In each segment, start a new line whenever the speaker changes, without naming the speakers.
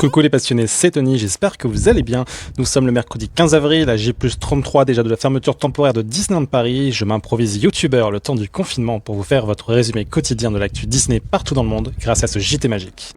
Coucou les passionnés, c'est Tony, j'espère que vous allez bien. Nous sommes le mercredi 15 avril, à J+33 déjà de la fermeture temporaire de Disneyland Paris. Je m'improvise youtubeur le temps du confinement pour vous faire votre résumé quotidien de l'actu Disney partout dans le monde grâce à ce JT magique.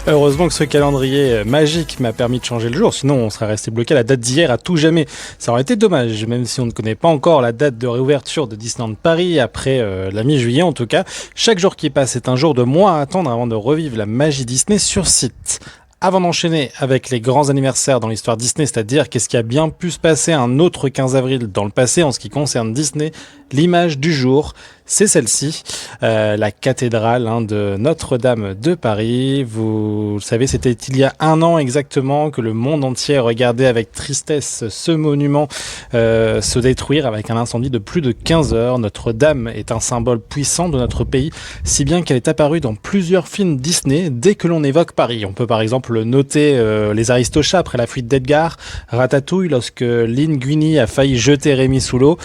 Heureusement que ce calendrier magique m'a permis de changer le jour, sinon on serait resté bloqué à la date d'hier à tout jamais. Ça aurait été dommage, même si on ne connaît pas encore la date de réouverture de Disneyland Paris, après la mi-juillet en tout cas. Chaque jour qui passe est un jour de moins à attendre avant de revivre la magie Disney sur site. Avant d'enchaîner avec les grands anniversaires dans l'histoire Disney, c'est-à-dire qu'est-ce qui a bien pu se passer un autre 15 avril dans le passé en ce qui concerne Disney, l'image du jour, c'est celle-ci, la cathédrale de Notre-Dame de Paris. Vous le savez, c'était il y a un an exactement que le monde entier regardait avec tristesse ce monument se détruire avec un incendie de plus de 15 heures. Notre-Dame est un symbole puissant de notre pays, si bien qu'elle est apparue dans plusieurs films Disney dès que l'on évoque Paris. On peut par exemple noter Les Aristochats après la fuite d'Edgar, Ratatouille lorsque Linguini a failli jeter Rémi sous l'eau,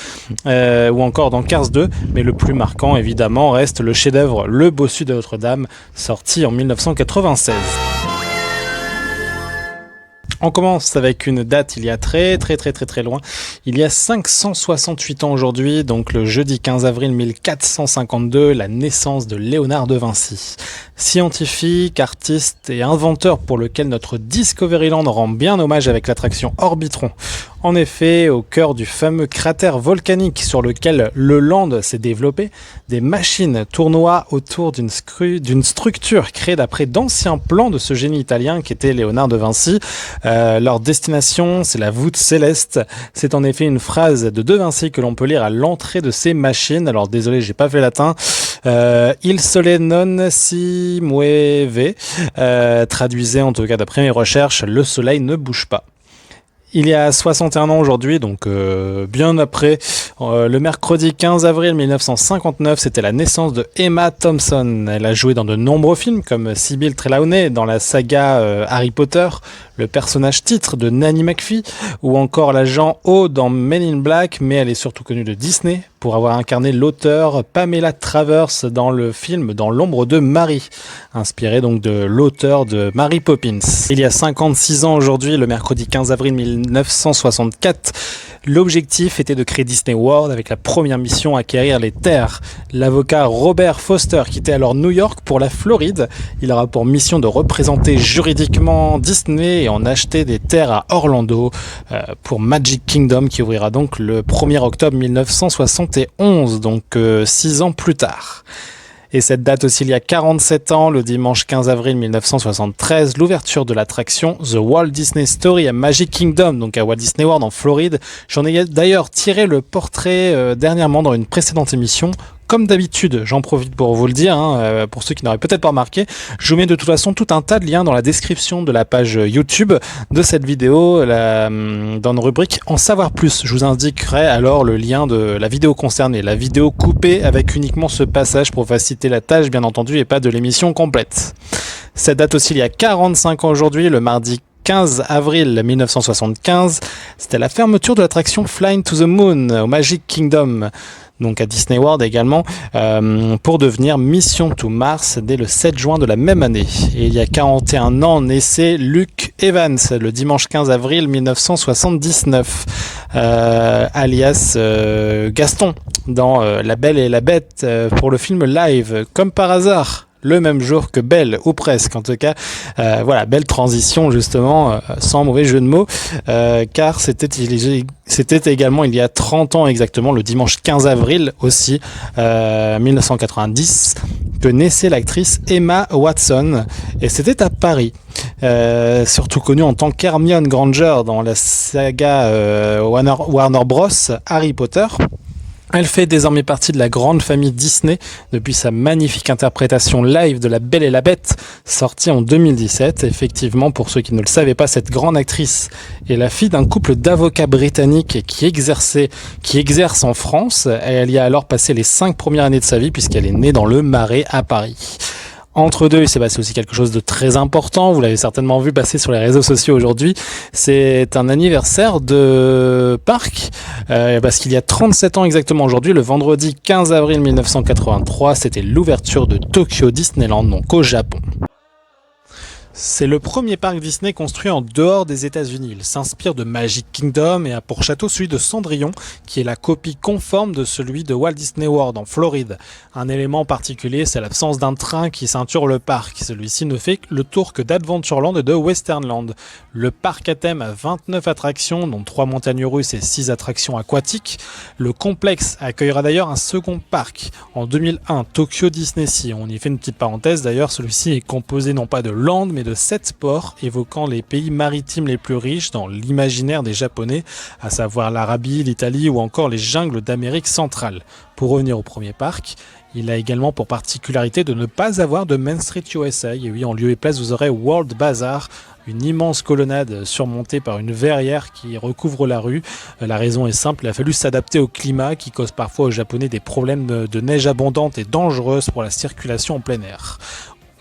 ou encore dans Cars 2, mais le plus marquant évidemment reste le chef-d'œuvre Le Bossu de Notre-Dame, sorti en 1996. On commence avec une date il y a très loin. Il y a 568 ans aujourd'hui, donc le jeudi 15 avril 1452, la naissance de Léonard de Vinci. Scientifique, artiste et inventeur pour lequel notre Discoveryland rend bien hommage avec l'attraction Orbitron. En effet, au cœur du fameux cratère volcanique sur lequel le land s'est développé, des machines tournoient autour d'une structure créée d'après d'anciens plans de ce génie italien qu'était Léonard de Vinci. Leur destination, c'est la voûte céleste. C'est en effet une phrase de Vinci que l'on peut lire à l'entrée de ces machines. Alors désolé, j'ai pas fait latin. Il sole non si muove. Traduisez en tout cas d'après mes recherches, le soleil ne bouge pas. Il y a 61 ans aujourd'hui, donc bien après, le mercredi 15 avril 1959, c'était la naissance de Emma Thompson. Elle a joué dans de nombreux films comme Sybil Trelawney dans la saga Harry Potter, le personnage titre de Nanny McPhee ou encore l'agent O dans Men in Black, mais elle est surtout connue de Disney pour avoir incarné l'auteur Pamela Travers dans le film Dans l'ombre de Marie, inspiré donc de l'auteur de Mary Poppins. Il y a 56 ans aujourd'hui, le mercredi 15 avril 1964, l'objectif était de créer Disney World avec la première mission acquérir les terres. L'avocat Robert Foster quittait alors New York pour la Floride. Il aura pour mission de représenter juridiquement Disney et en acheter des terres à Orlando pour Magic Kingdom qui ouvrira donc le 1er octobre 1971, donc 6 ans plus tard. Et cette date aussi, il y a 47 ans, le dimanche 15 avril 1973, l'ouverture de l'attraction The Walt Disney Story à Magic Kingdom, donc à Walt Disney World en Floride. J'en ai d'ailleurs tiré le portrait dernièrement dans une précédente émission. Comme d'habitude, j'en profite pour vous le dire, pour ceux qui n'auraient peut-être pas remarqué, je vous mets de toute façon tout un tas de liens dans la description de la page YouTube de cette vidéo, dans une rubrique En savoir plus. Je vous indiquerai alors le lien de la vidéo concernée, la vidéo coupée avec uniquement ce passage pour faciliter la tâche bien entendu et pas de l'émission complète. Cette date aussi, il y a 45 ans aujourd'hui, le mardi 15 avril 1975, c'était la fermeture de l'attraction Flying to the Moon au Magic Kingdom, donc à Disney World également, pour devenir Mission to Mars dès le 7 juin de la même année. Et il y a 41 ans naissait Luke Evans, le dimanche 15 avril 1979, alias Gaston, dans La Belle et la Bête, pour le film Live, comme par hasard. Le même jour que Belle, ou presque en tout cas. Voilà, belle transition justement, sans mauvais jeu de mots, car c'était également il y a 30 ans exactement, le dimanche 15 avril aussi, 1990, que naissait l'actrice Emma Watson, et c'était à Paris. Surtout connue en tant qu'Hermione Granger dans la saga Warner Bros. Harry Potter. Elle fait désormais partie de la grande famille Disney depuis sa magnifique interprétation live de La Belle et la Bête, sortie en 2017. Effectivement, pour ceux qui ne le savaient pas, cette grande actrice est la fille d'un couple d'avocats britanniques qui exerce en France. Elle y a alors passé les 5 premières années de sa vie puisqu'elle est née dans le Marais à Paris. Entre deux, il s'est passé aussi quelque chose de très important, vous l'avez certainement vu passer sur les réseaux sociaux aujourd'hui, c'est un anniversaire de parc, parce qu'il y a 37 ans exactement aujourd'hui, le vendredi 15 avril 1983, c'était l'ouverture de Tokyo Disneyland, donc au Japon. C'est le premier parc Disney construit en dehors des États-Unis. Il s'inspire de Magic Kingdom et a pour château celui de Cendrillon, qui est la copie conforme de celui de Walt Disney World en Floride. Un élément particulier, c'est l'absence d'un train qui ceinture le parc. Celui-ci ne fait le tour que d'Adventureland et de Westernland. Le parc à thème a 29 attractions, dont 3 montagnes russes et 6 attractions aquatiques. Le complexe accueillera d'ailleurs un second parc en 2001, Tokyo Disney Sea. On y fait une petite parenthèse d'ailleurs, celui-ci est composé non pas de land mais de 7 ports évoquant les pays maritimes les plus riches dans l'imaginaire des Japonais, à savoir l'Arabie, l'Italie ou encore les jungles d'Amérique centrale. Pour revenir au premier parc, il a également pour particularité de ne pas avoir de Main Street USA. Et oui, en lieu et place, vous aurez World Bazaar, une immense colonnade surmontée par une verrière qui recouvre la rue. La raison est simple, il a fallu s'adapter au climat qui cause parfois aux Japonais des problèmes de neige abondante et dangereuse pour la circulation en plein air.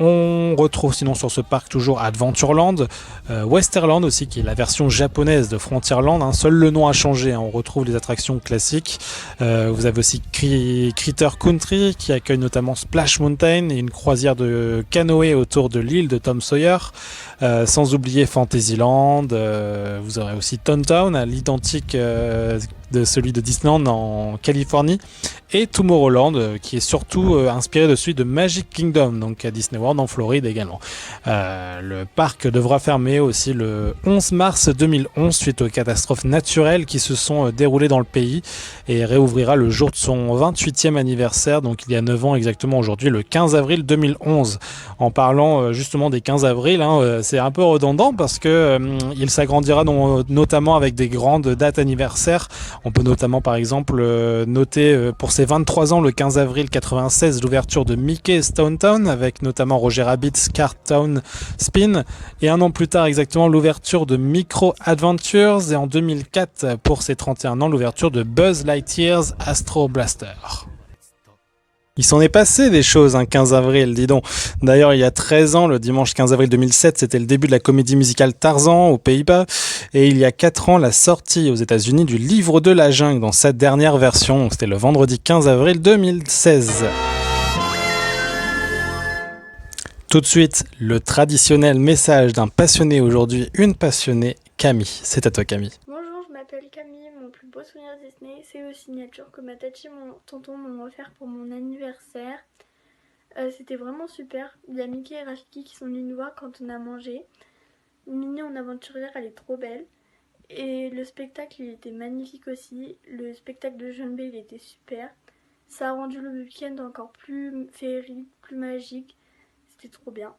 On retrouve sinon sur ce parc toujours Adventureland, Westerland aussi qui est la version japonaise de Frontierland, seul le nom a changé, on retrouve les attractions classiques. Vous avez aussi Critter Country qui accueille notamment Splash Mountain et une croisière de canoë autour de l'île de Tom Sawyer, sans oublier Fantasyland. Vous aurez aussi Toontown à l'identique de celui de Disneyland en Californie, et Tomorrowland qui est surtout inspiré de celui de Magic Kingdom, donc à Disney World en Floride également. Le parc devra fermer aussi le 11 mars 2011 suite aux catastrophes naturelles qui se sont déroulées dans le pays, et réouvrira le jour de son 28e anniversaire, donc il y a 9 ans exactement aujourd'hui, le 15 avril 2011. En parlant justement des 15 avril, c'est un peu redondant parce que il s'agrandira notamment avec des grandes dates anniversaires. On peut notamment par exemple noter pour ses 23 ans le 15 avril 96 l'ouverture de Mickey's Town Town avec notamment Roger Rabbit's Cart Town Spin, et un an plus tard exactement l'ouverture de Micro Adventures, et en 2004 pour ses 31 ans l'ouverture de Buzz Lightyear's Astro Blaster. Il s'en est passé des choses un 15 avril, dis donc. D'ailleurs, il y a 13 ans, le dimanche 15 avril 2007, c'était le début de la comédie musicale Tarzan aux Pays-Bas. Et il y a 4 ans, la sortie aux États-Unis du Livre de la Jungle dans sa dernière version. C'était le vendredi 15 avril 2016. Tout de suite, le traditionnel message d'un passionné aujourd'hui, une passionnée, Camille. C'est à toi, Camille.
Bonjour, je m'appelle Camille. Mon plus beau souvenir Disney, c'est le signature que ma tati et mon tonton m'ont offert pour mon anniversaire. C'était vraiment super. Il y a Mickey et Rafiki qui sont venus nous voir quand on a mangé. Minnie en aventurière, elle est trop belle. Et le spectacle, il était magnifique aussi. Le spectacle de Jeune B, il était super. Ça a rendu le week-end encore plus féerique, plus magique. C'était trop bien.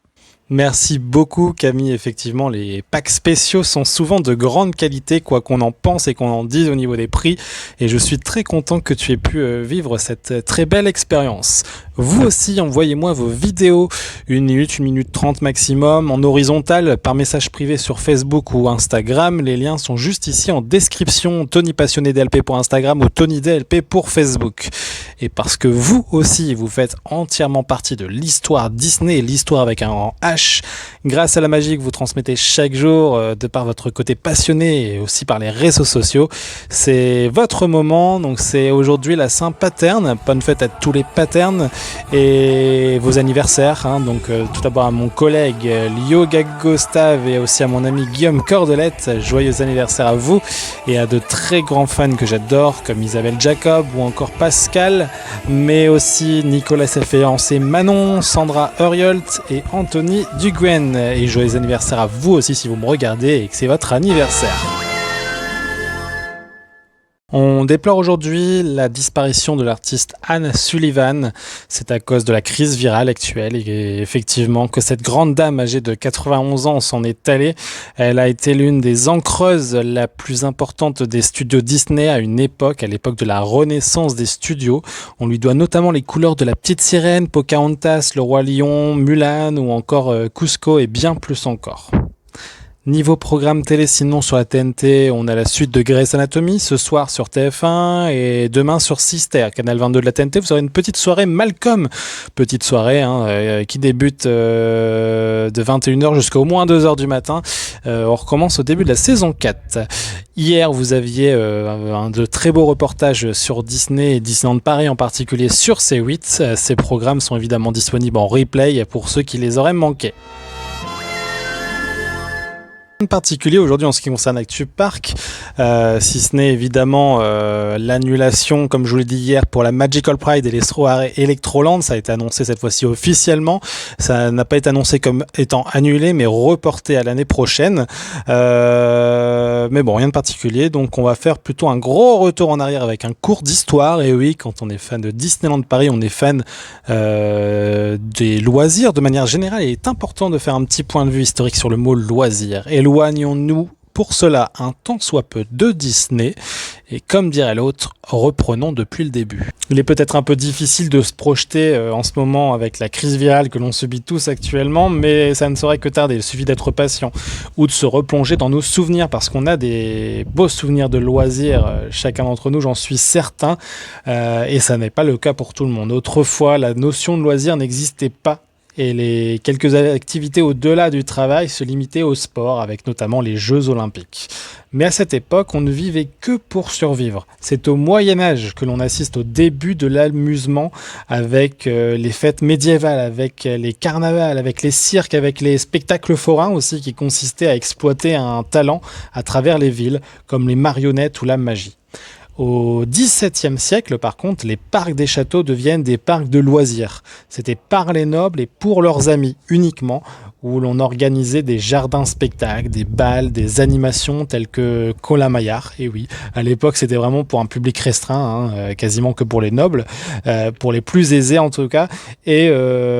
Merci beaucoup Camille, effectivement les packs spéciaux sont souvent de grande qualité, quoi qu'on en pense et qu'on en dise au niveau des prix, et je suis très content que tu aies pu vivre cette très belle expérience. Vous aussi, envoyez-moi vos vidéos, 1 minute, 1 minute 30 maximum, en horizontal, par message privé sur Facebook ou Instagram. Les liens sont juste ici en description, Tony Passionné DLP pour Instagram ou Tony DLP pour Facebook. Et parce que vous aussi, vous faites entièrement partie de l'histoire Disney, l'histoire avec un grand H, grâce à la magie que vous transmettez chaque jour, de par votre côté passionné et aussi par les réseaux sociaux. C'est votre moment, donc c'est aujourd'hui la Saint-Paterne. Bonne fête à tous les paternes et vos anniversaires. Donc tout d'abord à mon collègue Lio Gagostave et aussi à mon ami Guillaume Cordelette. Joyeux anniversaire à vous et à de très grands fans que j'adore comme Isabelle Jacob ou encore Pascal, mais aussi Nicolas Selféance et Manon, Sandra Huriolt et Anthony Duguen. Et joyeux anniversaire à vous aussi si vous me regardez et que c'est votre anniversaire. On déplore aujourd'hui la disparition de l'artiste Anne Sullivan. C'est à cause de la crise virale actuelle et effectivement que cette grande dame âgée de 91 ans s'en est allée. Elle a été l'une des encreuses la plus importante des studios Disney à l'époque de la renaissance des studios. On lui doit notamment les couleurs de La Petite Sirène, Pocahontas, Le Roi Lion, Mulan ou encore Cusco et bien plus encore. Niveau programme télé, sinon sur la TNT, on a la suite de Grey's Anatomy ce soir sur TF1 et demain sur Sister, canal 22 de la TNT. Vous aurez une petite soirée Malcolm, petite soirée qui débute de 21h jusqu'à au moins 2h du matin. On recommence au début de la saison 4. Hier, vous aviez de très beaux reportages sur Disney et Disneyland Paris en particulier sur C8. Ces programmes sont évidemment disponibles en replay pour ceux qui les auraient manqués. En particulier aujourd'hui en ce qui concerne Actu Park, si ce n'est évidemment l'annulation, comme je vous l'ai dit hier, pour la Magical Pride et les soirées Electroland. Ça a été annoncé cette fois-ci officiellement. Ça n'a pas été annoncé comme étant annulé, mais reporté à l'année prochaine. Mais bon, rien de particulier. Donc on va faire plutôt un gros retour en arrière avec un cours d'histoire. Et oui, quand on est fan de Disneyland Paris, on est fan des loisirs de manière générale. Il est important de faire un petit point de vue historique sur le mot loisir. Éloignons-nous pour cela un tant soit peu de Disney et comme dirait l'autre, reprenons depuis le début. Il est peut-être un peu difficile de se projeter en ce moment avec la crise virale que l'on subit tous actuellement, mais ça ne saurait que tarder, il suffit d'être patient ou de se replonger dans nos souvenirs parce qu'on a des beaux souvenirs de loisirs, chacun d'entre nous, j'en suis certain, et ça n'est pas le cas pour tout le monde. Autrefois, la notion de loisir n'existait pas. Et les quelques activités au-delà du travail se limitaient au sport, avec notamment les Jeux Olympiques. Mais à cette époque, on ne vivait que pour survivre. C'est au Moyen-Âge que l'on assiste au début de l'amusement avec les fêtes médiévales, avec les carnavals, avec les cirques, avec les spectacles forains aussi qui consistaient à exploiter un talent à travers les villes, comme les marionnettes ou la magie. Au XVIIe siècle, par contre, les parcs des châteaux deviennent des parcs de loisirs. C'était par les nobles et pour leurs amis uniquement, où l'on organisait des jardins-spectacles, des bals, des animations telles que Colin-Maillard. Et oui, à l'époque, c'était vraiment pour un public restreint, quasiment que pour les nobles, pour les plus aisés en tout cas, et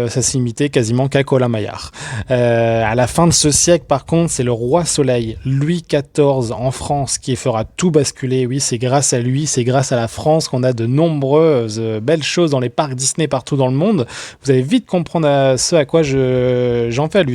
ça se limitait quasiment qu'à Colin-Maillard. À la fin de ce siècle, par contre, c'est le roi Soleil, Louis XIV en France, qui fera tout basculer. Oui, c'est grâce à lui, c'est grâce à la France qu'on a de nombreuses belles choses dans les parcs Disney partout dans le monde. Vous allez vite comprendre ce à quoi j'en fais allusion.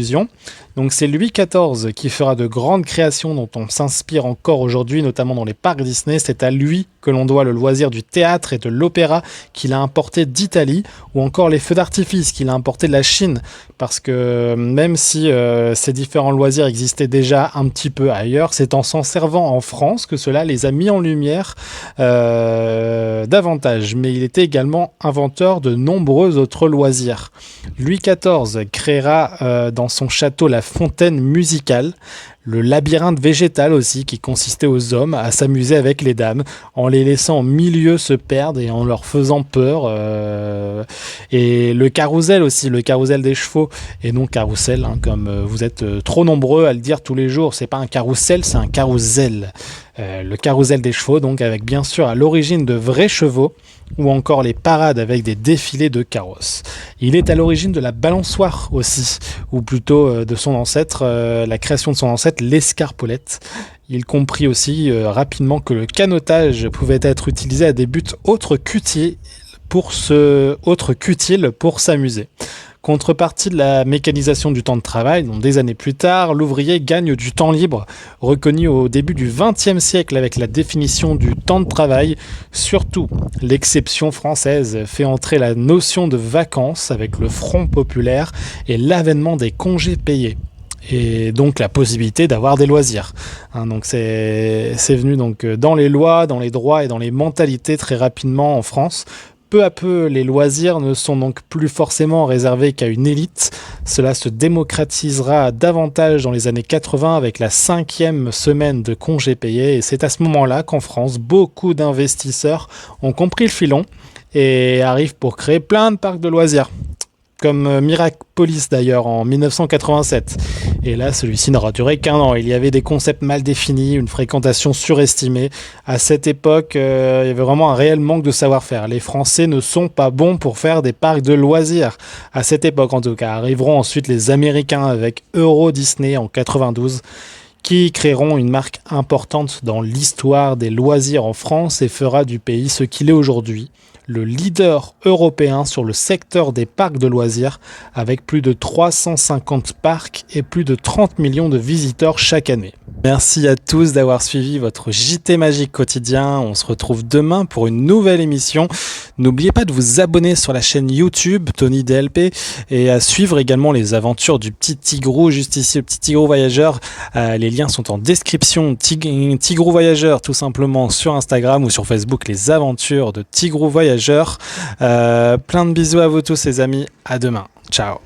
Donc c'est Louis XIV qui fera de grandes créations dont on s'inspire encore aujourd'hui, notamment dans les parcs Disney. C'est à lui que l'on doit le loisir du théâtre et de l'opéra qu'il a importé d'Italie, ou encore les feux d'artifice qu'il a importés de la Chine. Parce que même si ces différents loisirs existaient déjà un petit peu ailleurs, c'est en s'en servant en France que cela les a mis en lumière davantage. Mais il était également inventeur de nombreux autres loisirs. Louis XIV créera dans son château la fontaine musicale, le labyrinthe végétal aussi, qui consistait aux hommes à s'amuser avec les dames, en les laissant au milieu se perdre et en leur faisant peur. Et le carrousel aussi, le carrousel des chevaux, et non carrousel, comme vous êtes trop nombreux à le dire tous les jours. C'est pas un carrousel, c'est un carrousel. Le carrousel des chevaux, donc avec bien sûr à l'origine de vrais chevaux, ou encore les parades avec des défilés de carrosses. Il est à l'origine de la balançoire aussi, ou plutôt de son ancêtre, la création de son ancêtre, l'escarpolette. Il comprit aussi rapidement que le canotage pouvait être utilisé à des buts autres qu'utiles pour s'amuser. Contrepartie de la mécanisation du temps de travail, donc des années plus tard, l'ouvrier gagne du temps libre, reconnu au début du XXe siècle avec la définition du temps de travail. Surtout, l'exception française fait entrer la notion de vacances avec le Front populaire et l'avènement des congés payés. Et donc la possibilité d'avoir des loisirs. Donc c'est venu donc dans les lois, dans les droits et dans les mentalités très rapidement en France. Peu à peu, les loisirs ne sont donc plus forcément réservés qu'à une élite. Cela se démocratisera davantage dans les années 80 avec la 5e semaine de congés payés. Et c'est à ce moment-là qu'en France, beaucoup d'investisseurs ont compris le filon et arrivent pour créer plein de parcs de loisirs. Comme Mirapolis d'ailleurs en 1987. Et là, celui-ci n'aura duré qu'1 an. Il y avait des concepts mal définis, une fréquentation surestimée. À cette époque, il y avait vraiment un réel manque de savoir-faire. Les Français ne sont pas bons pour faire des parcs de loisirs. À cette époque, en tout cas. Arriveront ensuite les Américains avec Euro Disney en 92, qui créeront une marque importante dans l'histoire des loisirs en France et fera du pays ce qu'il est aujourd'hui, le leader européen sur le secteur des parcs de loisirs, avec plus de 350 parcs et plus de 30 millions de visiteurs chaque année. Merci à tous d'avoir suivi votre JT Magique quotidien. On se retrouve demain pour une nouvelle émission. N'oubliez pas de vous abonner sur la chaîne YouTube Tony DLP et à suivre également les aventures du petit Tigrou juste ici, le petit Tigrou voyageur. Les liens sont en description. Tigrou voyageur tout simplement sur Instagram ou sur Facebook, les aventures de Tigrou voyageur. Plein de bisous à vous tous les amis. À demain. Ciao.